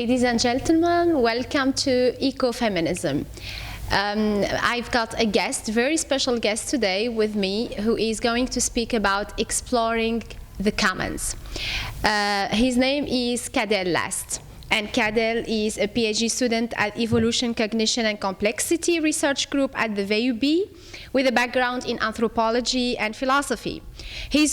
Ladies and gentlemen, welcome to Ecofeminism. I've got a guest, very special guest today with me, who is going to speak about exploring the commons. His name is Cadel Last. And Cadel is a PhD student at Evolution, Cognition and Complexity Research Group at the VUB with a background in anthropology and philosophy. He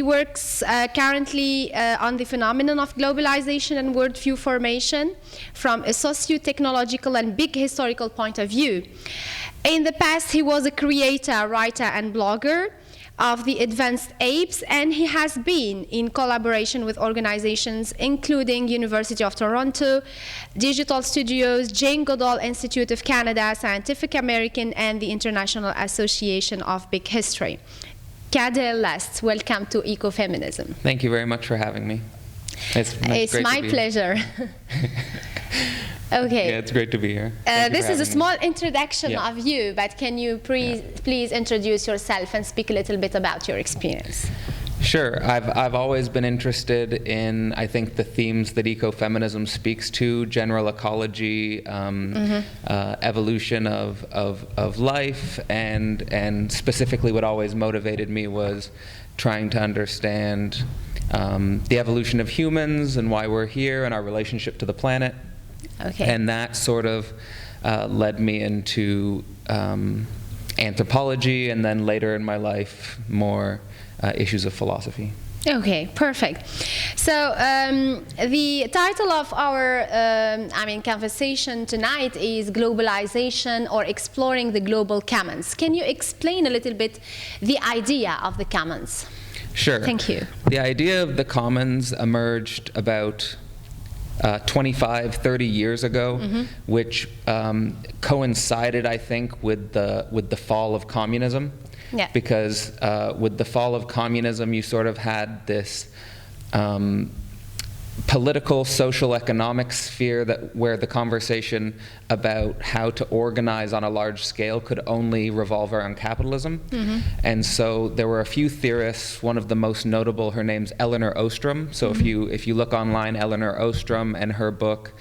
works currently on the phenomenon of globalization and worldview formation from a socio-technological and big historical point of view. In the past, he was a creator, writer, and blogger of the Advanced Apes, and he has been in collaboration with organizations including University of Toronto, Digital Studios, Jane Goodall Institute of Canada, Scientific American, and the International Association of Big History. Cadel Last, welcome to Ecofeminism. Thank you very much for having me. It's my pleasure. Okay. Yeah, it's great to be here. This is a small introduction of you, but can you please introduce yourself and speak a little bit about your experience? Sure. I've always been interested in, I think, the themes that ecofeminism speaks to: general ecology, evolution of life, and specifically what always motivated me was trying to understand the evolution of humans and why we're here and our relationship to the planet. Okay. And that sort of led me into anthropology, and then later in my life, more issues of philosophy. Okay, perfect. So the title of our conversation tonight is Globalization, or Exploring the Global Commons. Can you explain a little bit the idea of the commons? Sure. Thank you. The idea of the commons emerged about 25, 30 years ago, which coincided, I think, with the fall of communism. Yeah. Because with the fall of communism, you sort of had this political, social, economic sphere where the conversation about how to organize on a large scale could only revolve around capitalism. And so there were a few theorists. One of the most notable, her name's Elinor Ostrom. So if you look online, Elinor Ostrom and her book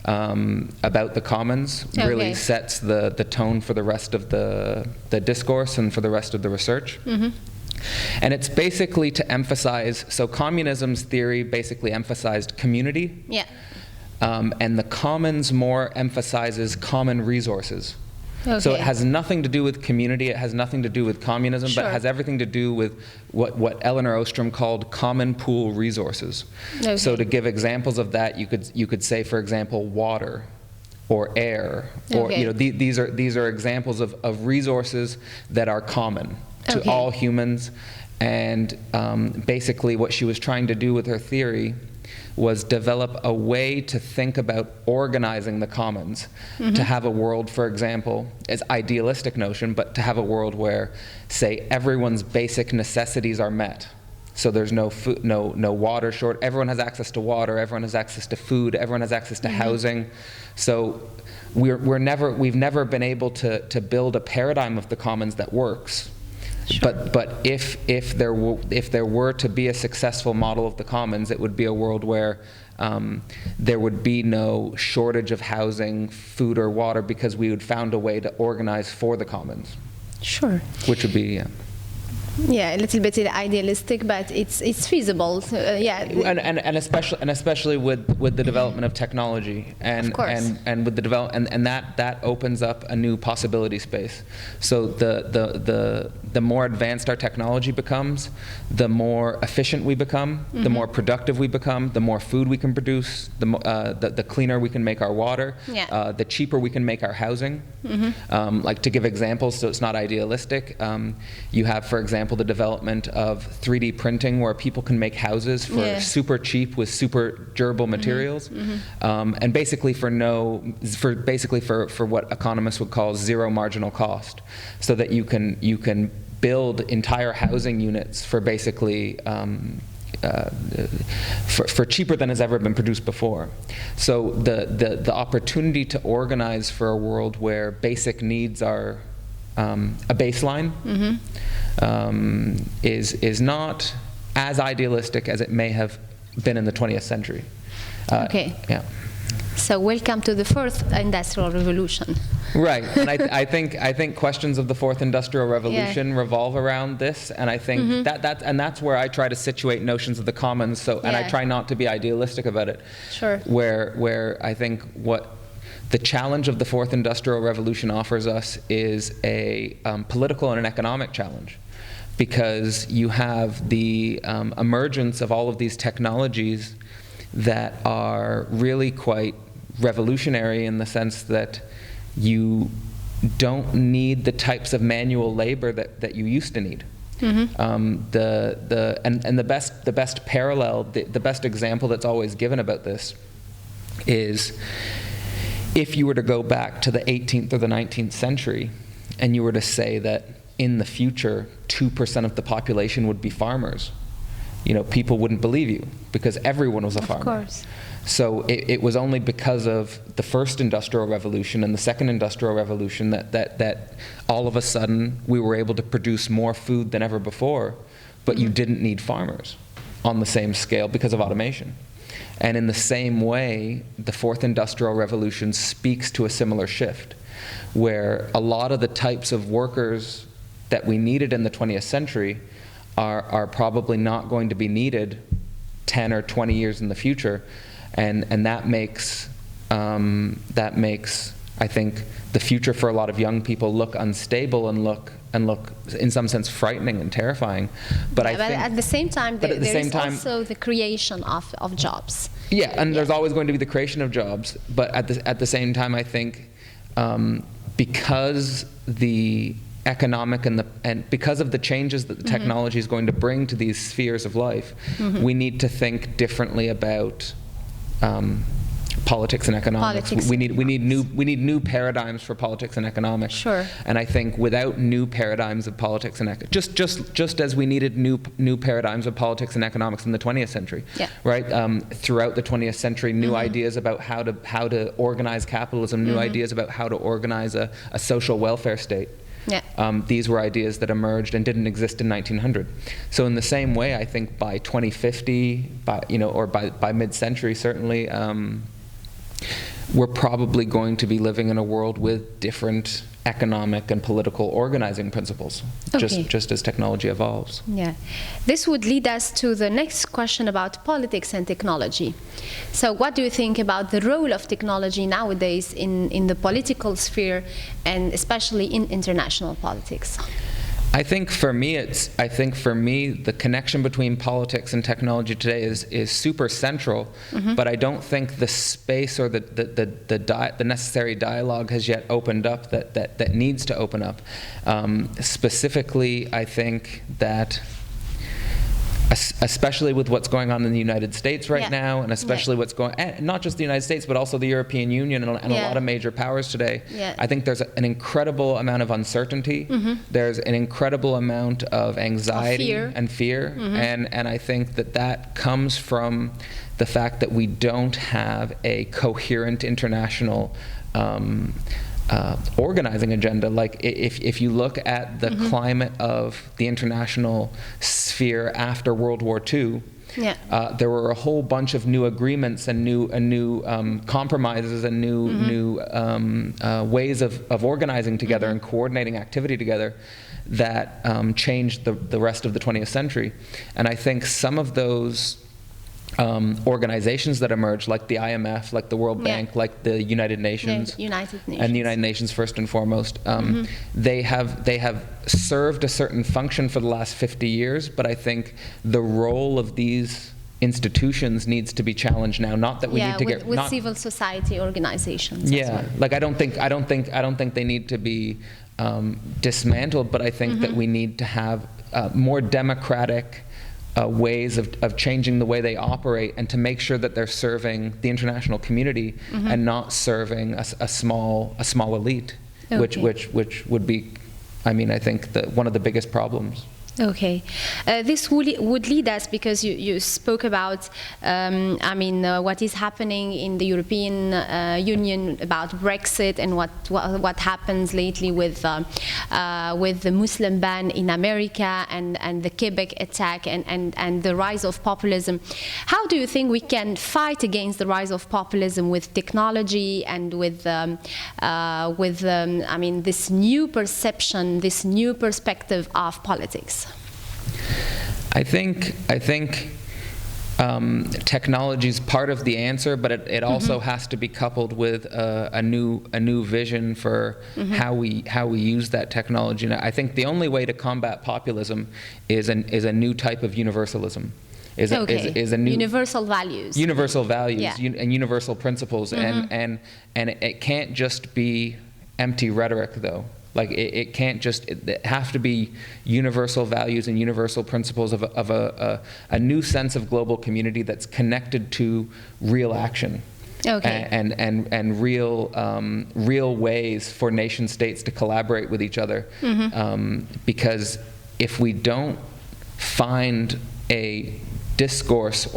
about the commons really sets the tone for the rest of the discourse and for the rest of the research. And it's basically to emphasize, so communism's theory basically emphasized community. Yeah. And the commons more emphasizes common resources. Okay. So it has nothing to do with community, it has nothing to do with communism, but it has everything to do with what Elinor Ostrom called common pool resources. Okay. So to give examples of that, you could say, for example, water or air, or these are examples of resources that are common to all humans. And basically what she was trying to do with her theory was develop a way to think about organizing the commons, to have a world, for example, as idealistic notion, but to have a world where, say, everyone's basic necessities are met. So there's no food, no water short. Everyone has access to water. Everyone has access to food. Everyone has access to housing. So we've never been able to build a paradigm of the commons that works. Sure. But if there were to be a successful model of the commons, it would be a world where there would be no shortage of housing, food, or water, because we would found a way to organize for the commons. Sure. Which would be yeah, a little bit idealistic, but it's feasible. And especially with the development of technology and with the development and that opens up a new possibility space. So the more advanced our technology becomes, the more efficient we become, the more productive we become, the more food we can produce, the cleaner we can make our water, the cheaper we can make our housing. Like, to give examples, so it's not idealistic, you have, for example, the development of 3D printing, where people can make houses for super cheap with super durable materials, and basically for what economists would call zero marginal cost, so that you can build entire housing units for basically for cheaper than has ever been produced before. So the opportunity to organize for a world where basic needs are a baseline is not as idealistic as it may have been in the 20th century. Okay. Yeah. So welcome to the fourth industrial revolution. Right, and I think questions of the fourth industrial revolution revolve around this, and I think that's where I try to situate notions of the commons. So, and I try not to be idealistic about it. Sure. Where I think what the challenge of the fourth industrial revolution offers us is a political and an economic challenge, because you have the emergence of all of these technologies that are really quite revolutionary in the sense that you don't need the types of manual labor that you used to need. The best parallel, the best example that's always given about this is if you were to go back to the 18th or the 19th century and you were to say that in the future 2% of the population would be farmers, you know, people wouldn't believe you because everyone was a farmer. Of course. So it was only because of the first industrial revolution and the second industrial revolution that all of a sudden we were able to produce more food than ever before, but you didn't need farmers on the same scale because of automation. And in the same way, the fourth industrial revolution speaks to a similar shift, where a lot of the types of workers that we needed in the 20th century are probably not going to be needed 10 or 20 years in the future, and that makes I think the future for a lot of young people look unstable and look in some sense frightening and terrifying. But I think at the same time there is also the creation of jobs. Yeah, and there's always going to be the creation of jobs, but at the same time I think because the economic and because of the changes that the technology is going to bring to these spheres of life, we need to think differently about politics and economics. We need new paradigms for politics and economics. Sure. And I think without new paradigms of politics and just as we needed new paradigms of politics and economics in the 20th century, right? Throughout the 20th century, new ideas about how to organize capitalism, new ideas about how to organize a social welfare state. Yeah. These were ideas that emerged and didn't exist in 1900. So in the same way, I think by 2050, or by mid-century certainly, we're probably going to be living in a world with different economic and political organizing principles, just as technology evolves. Yeah. This would lead us to the next question about politics and technology. So what do you think about the role of technology nowadays in the political sphere, and especially in international politics? I think for me, the connection between politics and technology today is super central, but I don't think the space or the necessary dialogue has yet opened up that needs to open up. Specifically, I think that especially with what's going on in the United States right now, and especially what's going, and not just the United States, but also the European Union and a lot of major powers today. I think there's an incredible amount of uncertainty. There's an incredible amount of anxiety and fear, and I think that comes from the fact that we don't have a coherent international organizing agenda. Like if you look at the climate of the international sphere after World War II, there were a whole bunch of new agreements and new compromises and new ways of organizing together and coordinating activity together that changed the rest of the 20th century. And I think some of those organizations that emerge, like the IMF, like the World Bank, like the United Nations, and the United Nations first and foremost, they have served a certain function for the last 50 years, but I think the role of these institutions needs to be challenged now. Not that we need to get with civil society organizations. Yeah, like I don't think they need to be dismantled, but I think that we need to have more democratic ways of changing the way they operate, and to make sure that they're serving the international community and not serving a small elite, which would be, I mean, I think one of the biggest problems. Okay, this would lead us, because you spoke about, what is happening in the European Union about Brexit, and what happens lately with the Muslim ban in America, and the Quebec attack, and the rise of populism. How do you think we can fight against the rise of populism with technology and with this new perception, this new perspective of politics? I think technology is part of the answer, but it also has to be coupled with a new vision for how we use that technology. And I think the only way to combat populism is a new type of universalism. Is a new universal values. Universal values, yeah. And universal principles, and it can't just be empty rhetoric, though. Like it can't just, it have to be universal values and universal principles of a new sense of global community that's connected to real action. Okay. And real ways for nation states to collaborate with each other. Because if we don't find a discourse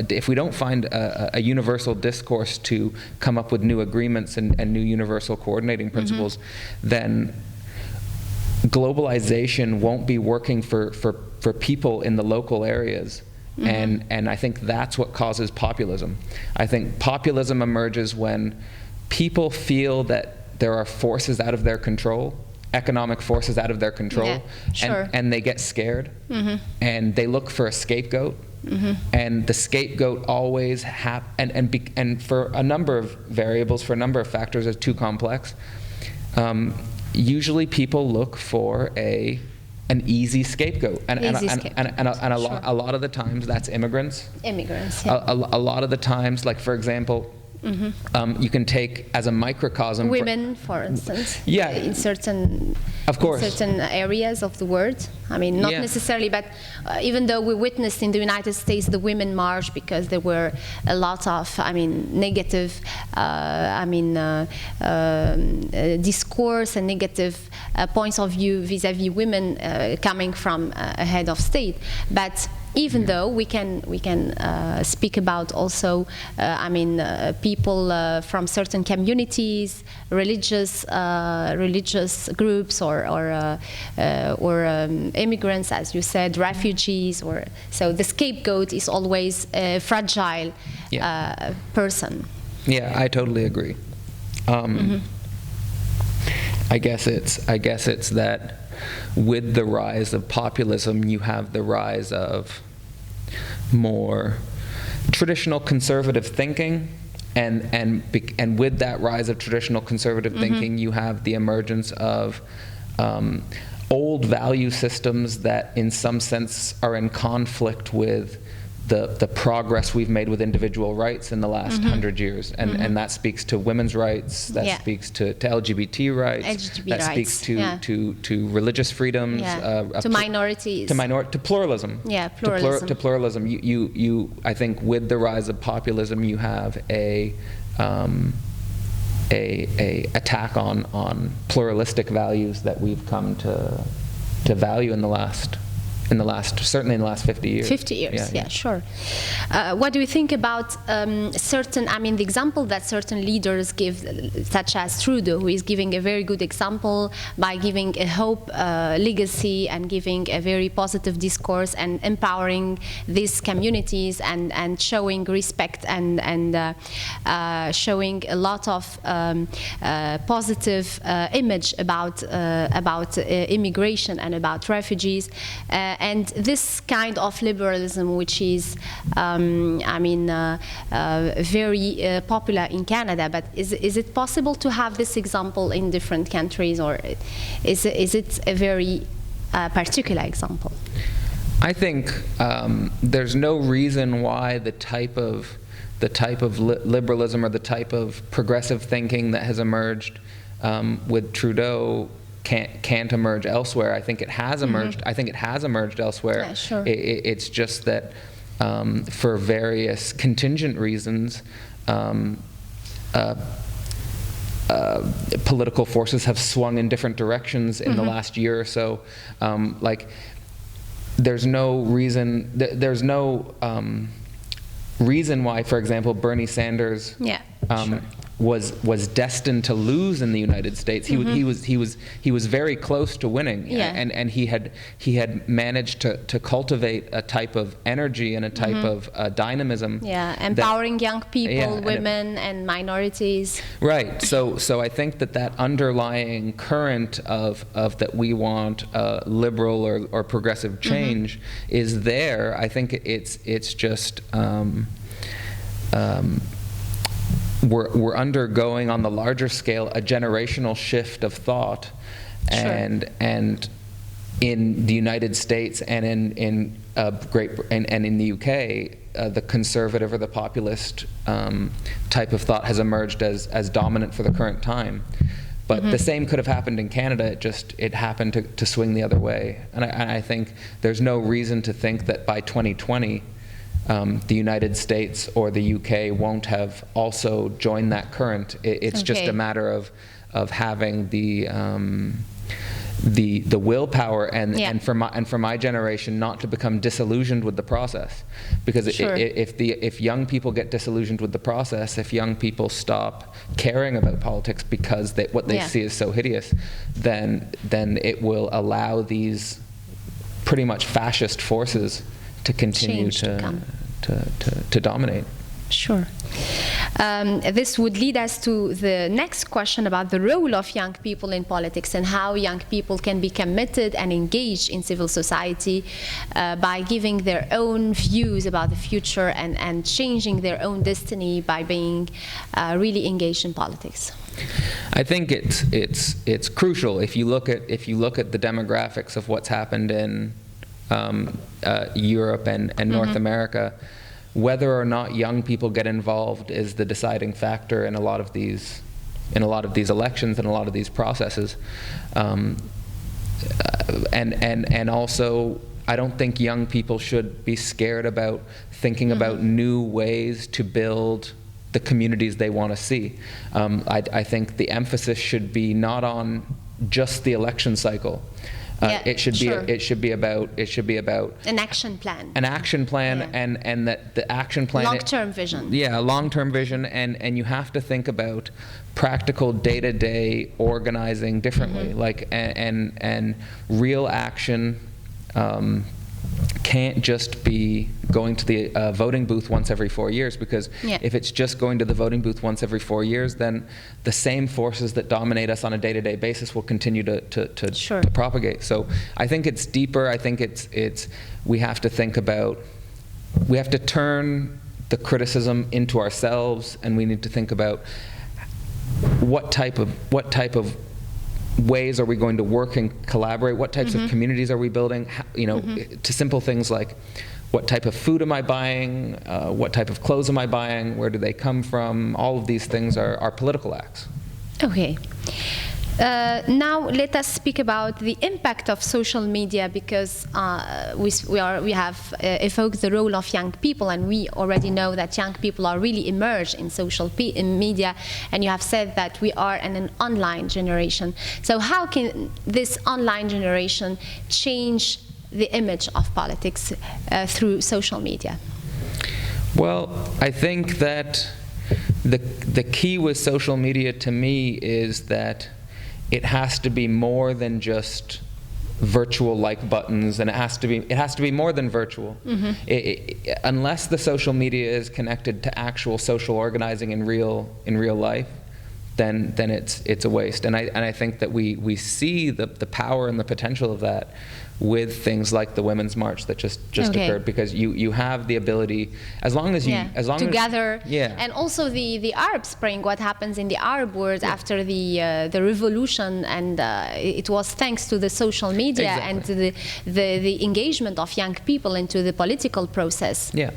if we don't find a universal discourse to come up with new agreements and new universal coordinating principles, then globalization won't be working for people in the local areas. And I think that's what causes populism. I think populism emerges when people feel that there are forces out of their control, economic forces out of their control, yeah, sure. and they get scared, and they look for a scapegoat, and the scapegoat always and for a number of variables, for a number of factors, is too complex. Usually people look for an easy scapegoat, and a lot of the times that's immigrants. Yeah. A lot of the times, like for example, you can take as a microcosm women, for instance. Yeah. In certain, of course, in certain areas of the world. I mean, not necessarily, but even though we witnessed in the United States the Women March, because there were a lot of, negative, discourse and negative points of view vis-à-vis women coming from a head of state, but. Even though we can speak about also, people from certain communities, religious groups, or immigrants, as you said, refugees, so the scapegoat is always a fragile person. Yeah, I totally agree. I guess it's that. With the rise of populism, you have the rise of more traditional conservative thinking, and with that rise of traditional conservative thinking, you have the emergence of old value systems that, in some sense, are in conflict with the progress we've made with individual rights in the last 100 years, and that speaks to women's rights, that speaks to LGBT rights, speaks to religious freedoms, to minorities, to pluralism, to pluralism. You I think with the rise of populism, you have a attack on pluralistic values that we've come to value certainly in the last 50 years. 50 years, yeah, sure. What do you think about certain, the example that certain leaders give, such as Trudeau, who is giving a very good example by giving a hope legacy and giving a very positive discourse and empowering these communities and showing respect and showing a lot of positive image about immigration and about refugees. And this kind of liberalism, which is, very popular in Canada, but is it possible to have this example in different countries, or is it a very particular example? I think there's no reason why the type of liberalism or the type of progressive thinking that has emerged with Trudeau can't emerge elsewhere. I think it has emerged. I think it has emerged elsewhere. Yeah, sure. It's just that for various contingent reasons, political forces have swung in different directions in the last year or so. there's no reason, there's no reason why, for example, Bernie Sanders was destined to lose in the United States. He was very close to winning, and he had managed to cultivate a type of energy and a type of dynamism. Yeah, empowering young people, women, and minorities. Right. So I think that underlying current of that we want liberal or progressive change is there. I think it's just. We're undergoing on the larger scale a generational shift of thought, and in the United States and in the UK, the conservative or the populist type of thought has emerged as dominant for the current time. But the same could have happened in Canada. It happened to swing the other way, and I think there's no reason to think that by 2020. The United States or the UK won't have also joined that current. It's just a matter of having the willpower and for my generation not to become disillusioned with the process, because if young people get disillusioned with the process, if young people stop caring about politics because what they see is so hideous, then it will allow these pretty much fascist forces to continue to dominate. Sure. This would lead us to the next question about the role of young people in politics and how young people can be committed and engaged in civil society by giving their own views about the future and changing their own destiny by being really engaged in politics. I think it's crucial if you look at the demographics of what's happened in Europe and North America. Whether or not young people get involved is the deciding factor in a lot of these elections and a lot of these processes. And also, I don't think young people should be scared about thinking about new ways to build the communities they want to see. I think the emphasis should be not on just the election cycle. It should be about an action plan. And that the action plan. Long-term vision. Yeah, a long-term vision, and you have to think about practical day-to-day organizing differently, like and real action. Can't just be going to the voting booth once every 4 years, because if it's just going to the voting booth once every 4 years, then the same forces that dominate us on a day-to-day basis will continue to propagate. So I think it's deeper. I think we have to think about, we have to turn the criticism into ourselves, and we need to think about what type of ways are we going to work and collaborate? What types of communities are we building? To simple things like, what type of food am I buying? What type of clothes am I buying? Where do they come from? All of these things are political acts. Okay. Now let us speak about the impact of social media, because we have evoked the role of young people, and we already know that young people are really immersed in social media, and you have said that we are in an online generation. So how can this online generation change the image of politics through social media? Well, I think that the key with social media to me is that it has to be more than just virtual like buttons, and it has to be more than virtual. Unless the social media is connected to actual social organizing in real life, then it's a waste. And I think that we see the power and the potential of that with things like the Women's March that just occurred, because you have the ability, as long as to gather, and also the Arab Spring, what happens in the Arab world after the revolution, and it was thanks to the social media and to the engagement of young people into the political process. Yeah,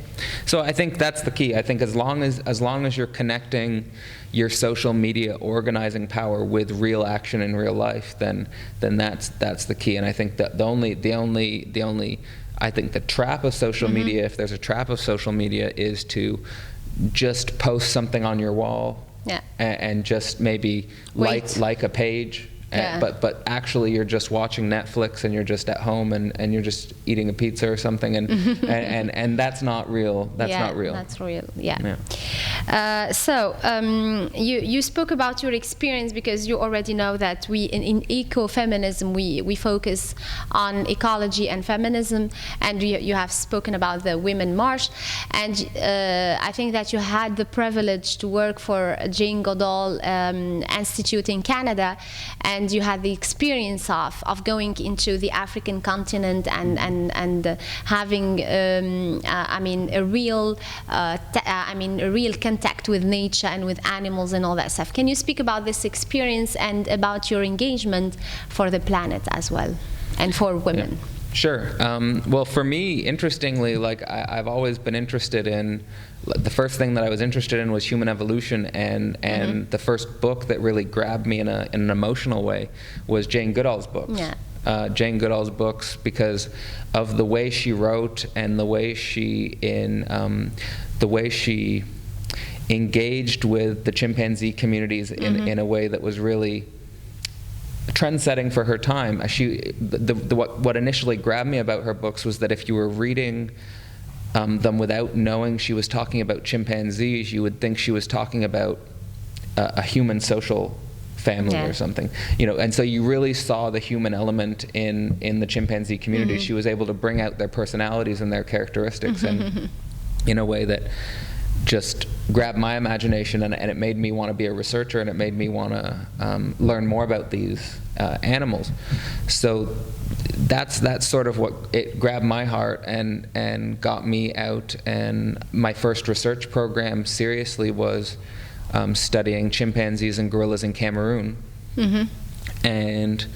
so I think that's the key. I think as long as you're connecting your social media organizing power with real action in real life, then that's the key. And I think that the only I think the trap of social media, if there's a trap of social media, is to just post something on your wall and just maybe like a page but actually you're just watching Netflix and you're just at home and you're just eating a pizza or something, and that's not real. That's not real. That's real. So you spoke about your experience, because you already know that we in ecofeminism we focus on ecology and feminism, and you have spoken about the Women March, and I think that you had the privilege to work for Jane Goodall Institute in Canada, and you had the experience of going into the African continent and having a real contact with nature and with animals and all that stuff. Can you speak about this experience and about your engagement for the planet as well, and for women? Yeah. Sure. Well, for me, interestingly, like I've always been interested in, the first thing that I was interested in was human evolution, and the first book that really grabbed me in an emotional way was Jane Goodall's books. Yeah. Jane Goodall's books, because of the way she wrote and the way she engaged with the chimpanzee communities in a way that was really trend-setting for her time. What initially grabbed me about her books was that if you were reading them without knowing she was talking about chimpanzees, you would think she was talking about a human social family or something, and so you really saw the human element in the chimpanzee community. She was able to bring out their personalities and their characteristics and in a way that just grabbed my imagination, and it made me want to be a researcher, and it made me want to learn more about these animals. So that's sort of what it grabbed my heart and got me out. And my first research program seriously was studying chimpanzees and gorillas in Cameroon. And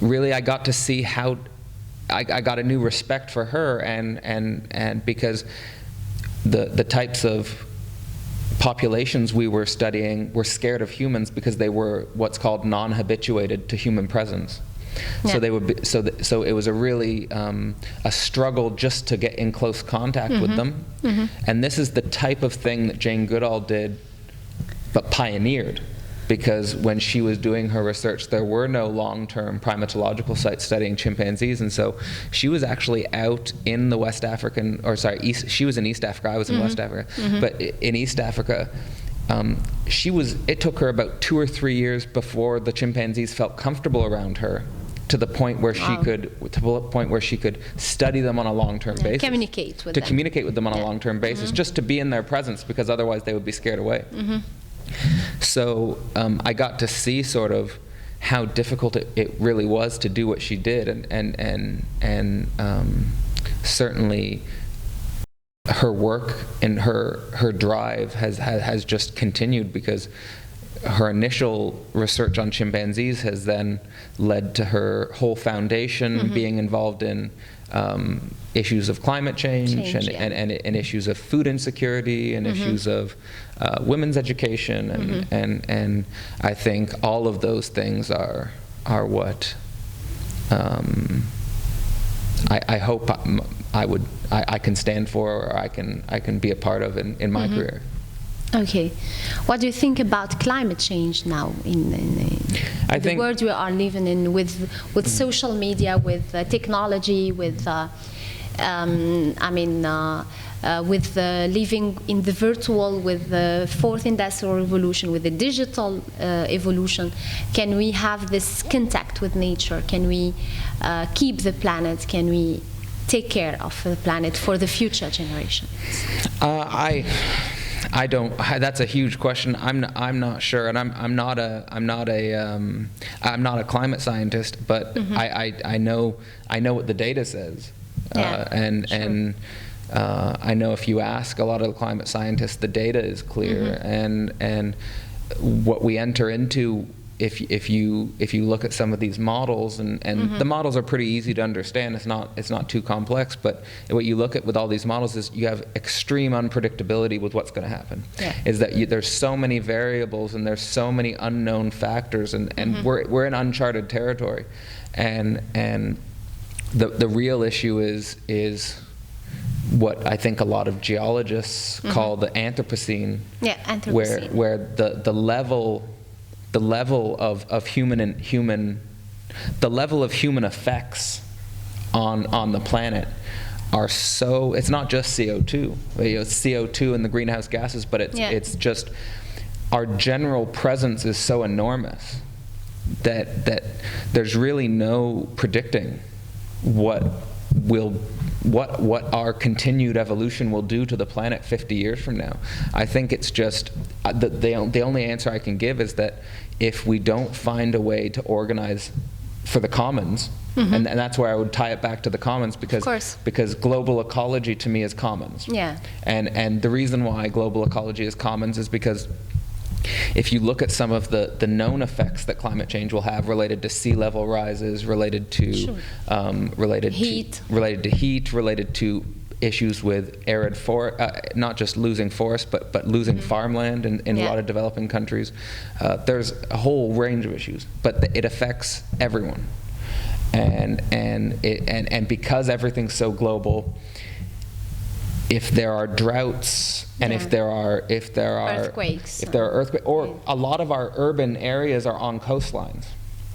really I got to see how I got a new respect for her, and because the types of populations we were studying were scared of humans because they were what's called non-habituated to human presence. Yeah. So they would be, so it was a really a struggle just to get in close contact with them. And this is the type of thing that Jane Goodall did, but pioneered. Because when she was doing her research, there were no long-term primatological sites studying chimpanzees, and so she was actually out in the West African, or sorry, she was in East Africa, I was in West Africa, but in East Africa, it took her about 2 or 3 years before the chimpanzees felt comfortable around her, to the point where she could study them on a long-term basis. Communicate with them on a long-term basis, just to be in their presence, because otherwise they would be scared away. So I got to see sort of how difficult it really was to do what she did, and certainly her work and her drive has just continued, because her initial research on chimpanzees has then led to her whole foundation being involved in issues of climate change and issues of food insecurity and issues of women's education, and I think all of those things are what I hope I can stand for, or I can be a part of in my career. Okay, what do you think about climate change now in the world we are living in, with social media, with technology, with with living in the virtual, with the fourth industrial revolution, with the digital evolution? Can we have this contact with nature? Can we keep the planet? Can we take care of the planet for the future generations? I don't. That's a huge question. I'm not sure, and I'm not a climate scientist, but I know what the data says, and I know if you ask a lot of the climate scientists, the data is clear, and what we enter into. If you look at some of these models, and the models are pretty easy to understand, it's not too complex, but what you look at with all these models is you have extreme unpredictability with what's going to happen. Is that there's so many variables and there's so many unknown factors, and we're in uncharted territory, and the real issue is what I think a lot of geologists call the Anthropocene, where the level the level of human effects on the planet are so, it's not just CO2. It's CO2 and the greenhouse gases, but it's just our general presence is so enormous that there's really no predicting what our continued evolution will do to the planet 50 years from now. I think it's just, the only answer I can give is that if we don't find a way to organize for the commons, and that's where I would tie it back to the commons, because global ecology to me is commons. Yeah. And the reason why global ecology is commons is because if you look at some of the known effects that climate change will have related to sea level rises, related to heat, related to issues with arid forest, not just losing forest, but losing farmland in a lot of developing countries. There's a whole range of issues, but it affects everyone, and because everything's so global, if there are droughts and if there are earthquakes, or a lot of our urban areas are on coastlines.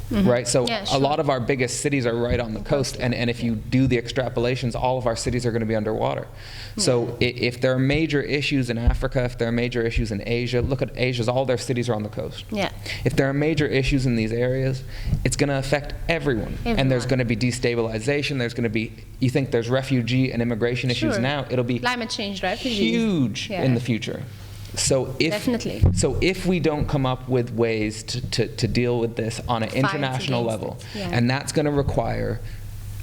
Right, so a lot of our biggest cities are right on the coast, and if you do the extrapolations, all of our cities are going to be underwater. So if there are major issues in Africa, if there are major issues in Asia, look at Asia's, all their cities are on the coast. Yeah. If there are major issues in these areas, it's going to affect everyone. And there's going to be destabilization, there's going to be, you think there's refugee and immigration issues now, it'll be climate change refugees. Huge in the future. So if we don't come up with ways to deal with this on an international level, and that's going to require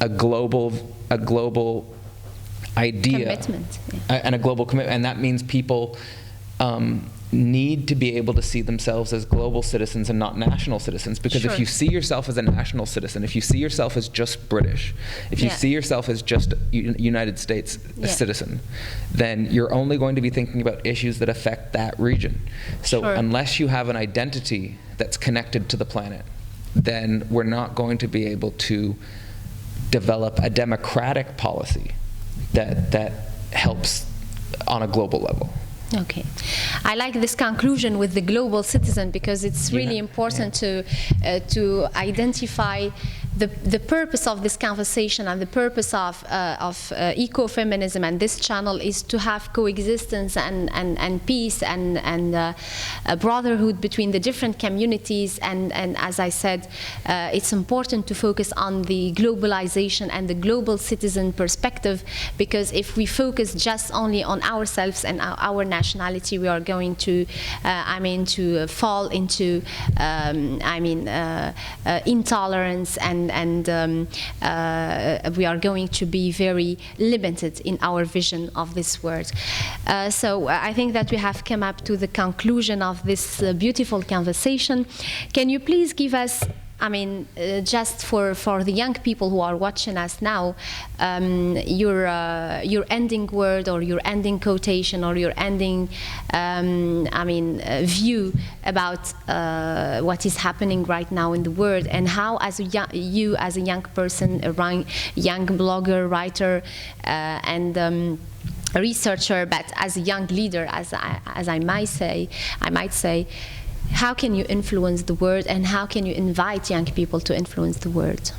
a global idea, commitment, and a global commitment, and that means people need to be able to see themselves as global citizens and not national citizens, because if you see yourself as a national citizen, if you see yourself as just British, if you see yourself as just a United States citizen, then you're only going to be thinking about issues that affect that region. So unless you have an identity that's connected to the planet, then we're not going to be able to develop a democratic policy that helps on a global level. Okay, I like this conclusion with the global citizen, because it's really important to identify the purpose of this conversation, and the purpose of ecofeminism and this channel is to have coexistence and peace and a brotherhood between the different communities, and as I said, it's important to focus on the globalization and the global citizen perspective, because if we focus just only on ourselves and our nationality, we are going to to fall into intolerance, and we are going to be very limited in our vision of this world. So I think that we have come up to the conclusion of this beautiful conversation. Can you please give us, just for the young people who are watching us now, your ending word, or your ending quotation, or your ending view about what is happening right now in the world, and how, as you as a young person, a young blogger, writer, and a researcher, but as a young leader, as I might say, how can you influence the world, and how can you invite young people to influence the world?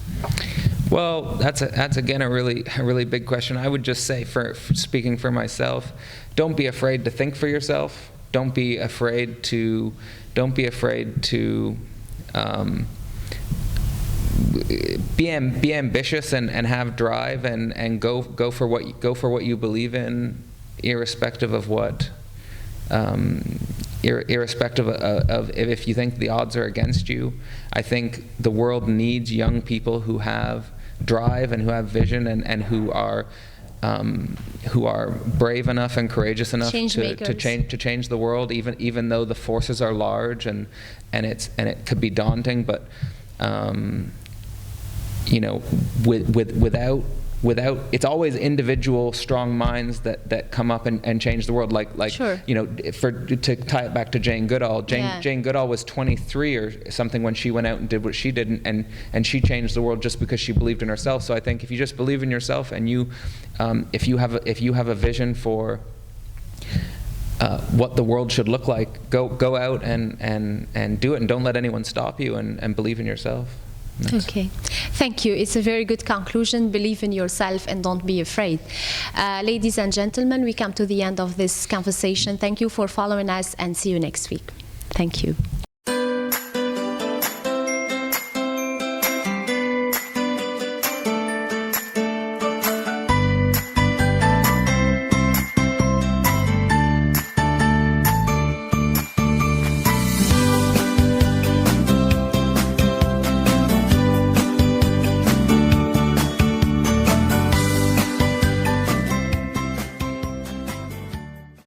Well, that's again a really big question. I would just say, for speaking for myself, don't be afraid to think for yourself. Don't be afraid to be ambitious and have drive, and go for what you believe in, irrespective of what. Irrespective of if you think the odds are against you. I think the world needs young people who have drive and who have vision, and who are brave enough and courageous enough to change the world, even though the forces are large and it could be daunting. But without it's always individual strong minds that come up and change the world, to tie it back to Jane Goodall. Jane Goodall was 23 or something when she went out and did what she did, and she changed the world just because she believed in herself. So I think if you just believe in yourself, and you if you have a vision for what the world should look like, go out and do it, and don't let anyone stop you, and believe in yourself. Next. Okay, thank you. It's a very good conclusion. Believe in yourself and don't be afraid. Ladies and gentlemen, we come to the end of this conversation. Thank you for following us, and see you next week. Thank you.